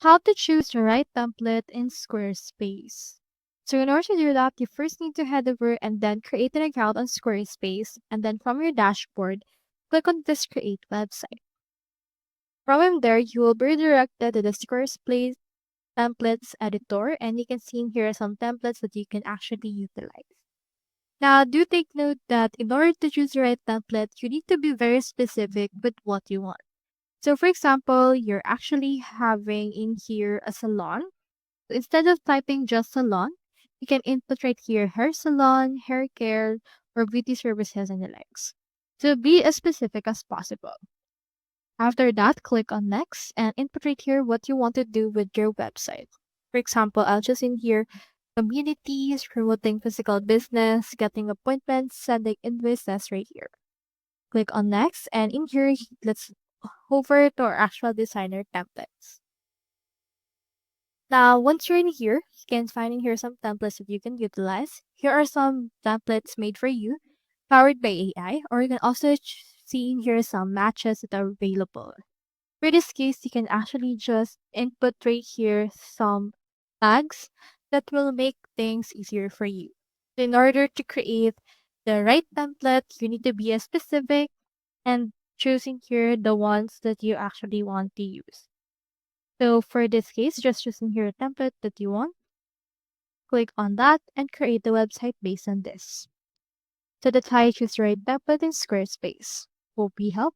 How to choose the right template in Squarespace. So in order to do that, you first need to head over and then create an account on Squarespace, and then from your dashboard, click on this create website. From there, you will be redirected to the Squarespace templates editor, and you can see in here some templates that you can actually utilize. Now, do take note that in order to choose the right template, you need to be very specific with what you want. So for example, you're actually having in here a salon. So instead of typing just salon, you can input right here hair salon, hair care, or beauty services and the likes. So be as specific as possible. After that, click on next and input right here what you want to do with your website. For example, I'll just in here communities, promoting physical business, getting appointments, sending invoices right here. Click on next, and in here, let's hover to our actual designer templates. Now, once you're in here, you can find in here some templates that you can utilize. Here are some templates made for you, powered by AI, or you can also see in here some matches that are available. For this case, you can actually just input right here some tags that will make things easier for you. In order to create the right template, you need to be as specific and choosing here the ones that you actually want to use. So for this case, just choosing here a template that you want, click on that and create the website based on this. So that's how you choose the right template in Squarespace. Hope we help.